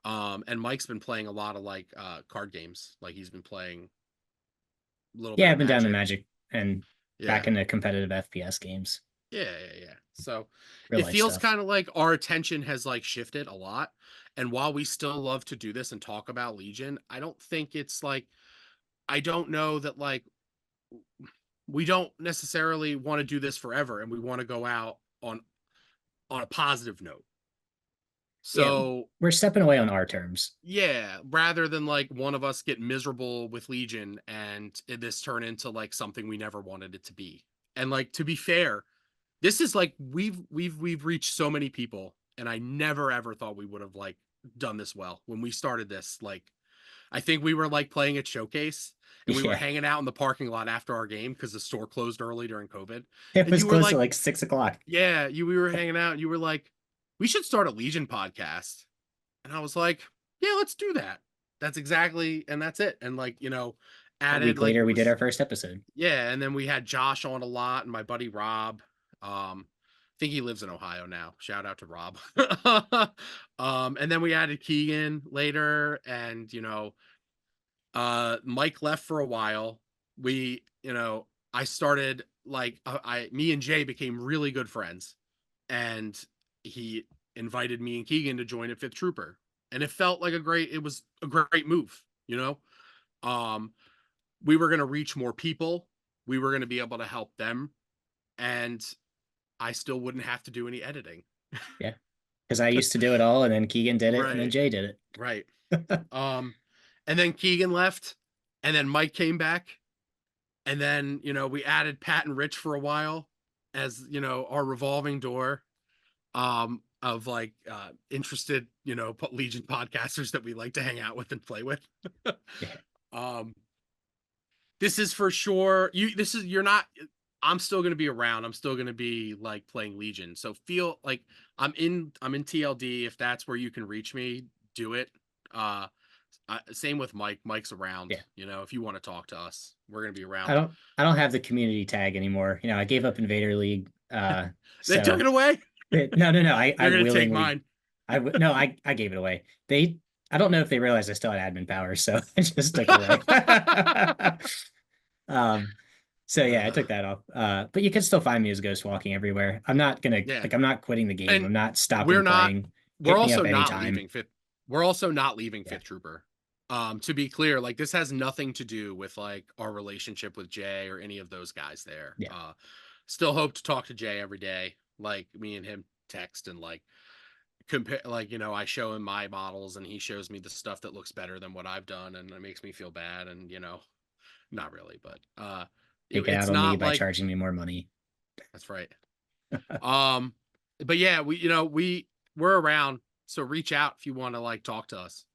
And Mike's been playing a lot of like card games. Like he's been playing a little bit Yeah, of I've been down to Magic. Magic and Yeah. back into competitive FPS games, Yeah. So real it life feels stuff. kind of like our attention has like shifted a lot. And while we still love to do this and talk about Legion, I don't think it's like, I don't know that like we don't necessarily want to do this forever and we want to go out on on a positive note. Yeah, So we're stepping away on our terms. yeah, rather than like one of us get miserable with Legion and this turn into like something we never wanted it to be. And like, to be fair, this is like we've reached so many people, and I never ever thought we would have like done this well when we started this. Like, I think we were like playing at Showcase, and we were Yeah, hanging out in the parking lot after our game because the store closed early during COVID. it And was you were close at like, like 6 o'clock. yeah, we were hanging out, and you were like, we should start a Legion podcast. And I was like, yeah, let's do that. That's exactly, and that's it. And like, A added week like later, we did our first episode. yeah, and then we had Josh on a lot, and my buddy Rob. I think he lives in Ohio now. Shout out to Rob. And then we added Keegan later, and Mike left for a while. We, I started like me and Jay became really good friends, and he invited me and Keegan to join at Fifth Trooper, and it was a great move. Um, we were going to reach more people. We were going to be able to help them, and I still wouldn't have to do any editing. Yeah, because I used to do it all, and then Keegan did it, and then Right. Jay did it. Right. And then Keegan left, and then Mike came back, and then we added Pat and Rich for a while as our revolving door of like interested Legion podcasters that we like to hang out with and play with. Yeah. This is for sure. You're not. I'm still going to be around. I'm still going to be like playing Legion. So feel like I'm in TLD. If that's where you can reach me, do it. Same with Mike. Mike's around. Yeah. If you want to talk to us, we're going to be around. I don't have the community tag anymore. I gave up Invader League. They So took it away. No. I You're going to willingly take mine. I gave it away. I don't know if they realized I still had admin powers, so I just took it away. So yeah, I took that off. But you can still find me as Ghost Walking everywhere. I'm not gonna I'm not quitting the game. And I'm not stopping we're not. playing. We're Hit me also up not anytime. leaving Fifth. We're also not leaving Fifth Trooper. To be clear, like this has nothing to do with like our relationship with Jay or any of those guys there. Yeah. Still hope to talk to Jay every day. Like me and him text and like compare, like I show him my models and he shows me the stuff that looks better than what I've done, and it makes me feel bad. And not really, but Take it it's out on me not by like charging me more money. that's right. But yeah, we're around, so reach out if you want to like talk to us.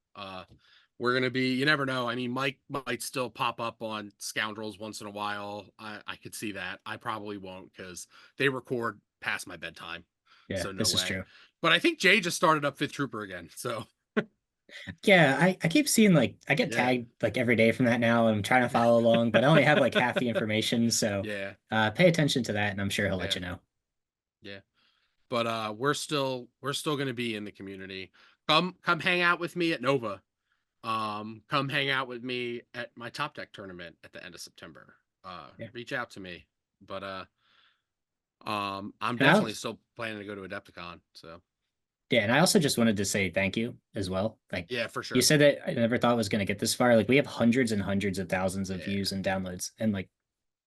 We're gonna be, you never know. I mean, Mike might still pop up on Scoundrels once in a while. I could see that. I probably won't because they record past my bedtime. Yeah, so no this way. is true. But I think Jay just started up Fifth Trooper again. So yeah, I keep seeing like I get tagged like every day from that now, and I'm trying to follow along, but I only have like half the information. So pay attention to that, and I'm sure he'll let you know. Yeah. But we're still gonna be in the community. Come hang out with me at Nova. Come hang out with me at my Top Deck tournament at the end of September. Reach out to me. But I'm definitely still planning to go to Adepticon. So yeah, and I also just wanted to say thank you as well. Like, yeah, for sure. You said that I never thought it was going to get this far. Like, we have hundreds and hundreds of thousands of views and downloads, and like,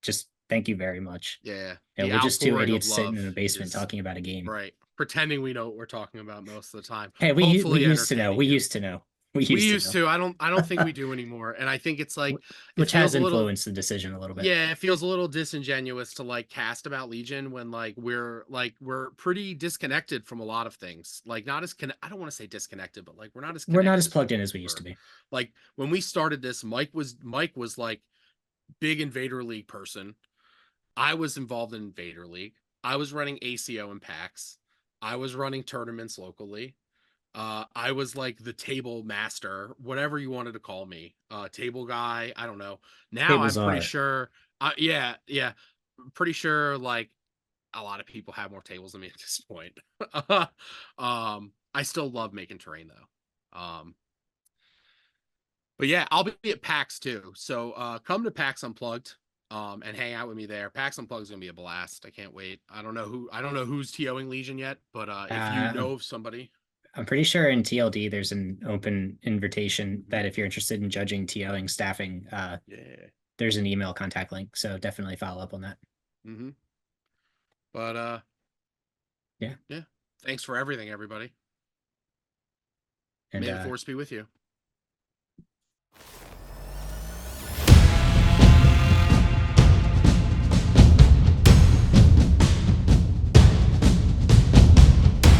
just thank you very much. Yeah, we're just two idiots sitting in a basement talking about a game, right? Pretending we know what we're talking about most of the time. Hey, we used to know. We used to know. We used to. I don't think we do anymore. And I think it's like, which has influenced the decision a little bit. Yeah, it feels a little disingenuous to like cast about Legion when like we're pretty disconnected from a lot of things. Like not as I don't want to say disconnected, but like we're not as plugged in as we used to be. Like when we started this, Mike was like big Invader League person. I was involved in Vader League. I was running ACO and PAX. I was running tournaments locally. I was like the table master, whatever you wanted to call me, table guy. I don't know. Now I'm pretty sure. Pretty sure like a lot of people have more tables than me at this point. I still love making terrain though. But yeah, I'll be at PAX too. So come to PAX Unplugged. And hang out with me there. PAX Unplugged is gonna be a blast. I can't wait. I don't know who's TOing Legion yet, but if you know of somebody. I'm pretty sure in TLD there's an open invitation that if you're interested in judging TOing staffing, there's an email contact link. So definitely follow up on that. But yeah. Thanks for everything, everybody. And May the force be with you.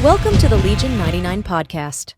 Welcome to the Legion 99 podcast.